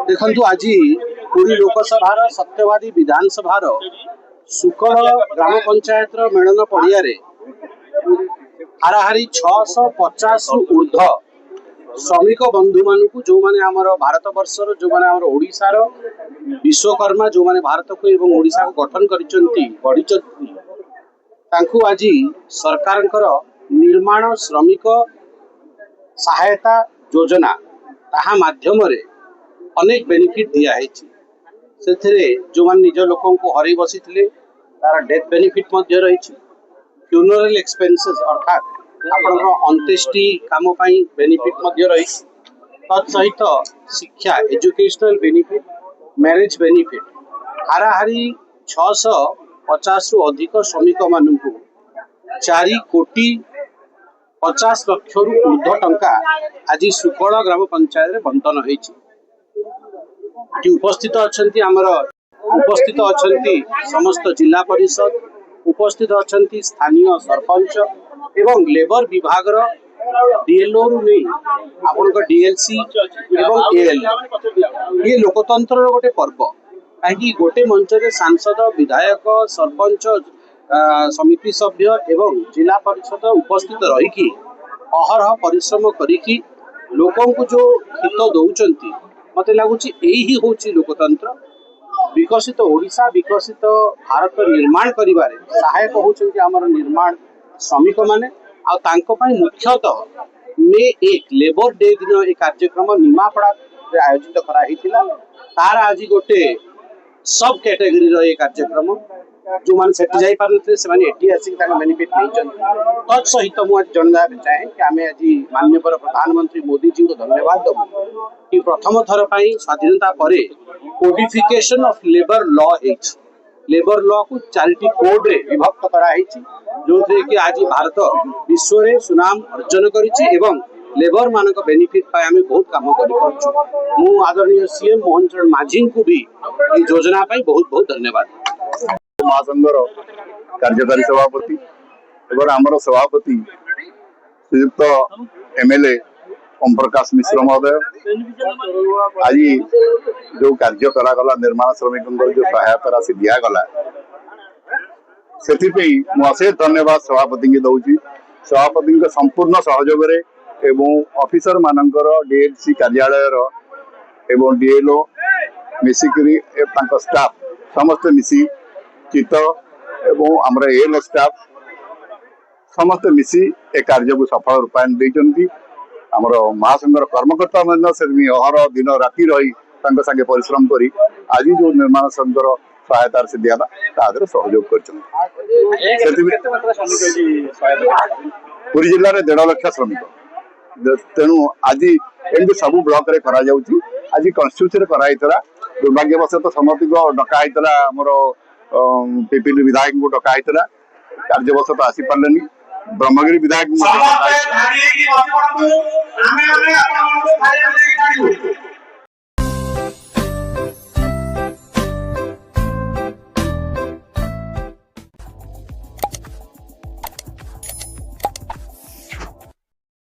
देखु आज पुरी लोकसभा सत्यवादी विधानसभा सुकल ग्राम पंचायत मेलन पड़िया हाराहारी 650 रु ऊर्ध श्रमिक बंधु मानू जो माने आमर भारत वर्षर जो माने आमर ओडिशार विश्वकर्मा जो माने भारत को एवं ओडिशा को गठन कर आज सरकार निर्माण श्रमिक सहायता योजना ताहा माध्यम रे अनेक बेनिफिट दिया है। जो मान निज लोक को हर बसी तार डेथ बेनिफिट रही फ्यूनरल एक्सपेंसेस अर्थात आपन अंत्येष्टि काम बेनिफिट रही तत्सहित शिक्षा एजुकेशनल बेनिफिट मैरिज बेनिफिट हाराहारी 650 रु अधिक श्रमिक मानू 4 कोटी 50 लाख रु ऊर्ध्व टंका आज सुकल ग्राम पंचायत रे बंटन होईछि। उपस्थित अच्छी समस्त जिला परिषद उपस्थित अच्छा स्थानीय सरपंच एवं लेबर विभाग डीएलओ रु नहीं आपण डीएलसी एवं एएल ये लोकतंत्र गोटे पर्व कहीं गोटे मंच रे सांसद विधायक सरपंच समिति सभ्य एवं जिला परिषद उपस्थित रही अहरह परिश्रम करी लोकों को जो हित दौरान मत लगुच यही हूँ लोकतंत्र विकसित ओडिशा विकसित भारत निर्माण करिबारे सहायक होउछन्ति हमर निर्माण श्रमिक माने मुख्यतः मे 1 लेबर डे दिन एक कार्यक्रम निमापड़ा आयोजित करा तार आज गोटे सब कैटेगरी रो एक कार्यक्रम जो मान सेठी जाई पारनते से माने एठी आसी बेनिफिट नहीं तत्सहित मुझे जनवा चाहे कि आम आज माननीय प्रधानमंत्री मोदी जी को धन्यवाद दबू कि प्रथम थर स्वाधीनता पर codification of labour law labour law को 4टी कोड रे विभक्त कराई जो थे कि आज भारत विश्व रे सुनाम अर्जन करिछि एवं लेबर मानक बेनिफिट पाए आम बहुत काम कर मु आदरणीय सीएम मोहन चरण माझी को भी योजना पाई बहुत बहुत धन्यवाद। महासंघर कार्यकारी सभापति एवं आमर सभापति श्रीयुक्त एमएलए ओम प्रकाश मिश्र महोदय आज जो कार्य करागला निर्माण श्रमिक जो सहायता राशि दिगला से अशेष धन्यवाद सभापति की दौची सभापति संपूर्ण सहयोग एवं ऑफिसर मानकर डीएलसी कार्यालय एवं डीएलओ मिसिकरी स्टाफ समस्त मिसी चित एवं आमर एएल स्टाफ समस्त मिसी ए कार्य को सफल रूपायन देइचंती आमर महासंघर कर्मकर्ता अहर दिन राति रही संगे परिश्रम करी आज जो निर्माण संघर सहायता से दिया तादर सहयोग कर पुरी जिले में 1.5 लाख श्रमिक तेणु आज एमती सब ब्लॉक रे करा जाउची आज कन्स्टिट्यूशन कराई दुर्भाग्यवश समस्त को डका आमर पिपिली विधायक को डका कार्यवश तो आसी पारे ब्रह्मगिरी विधायक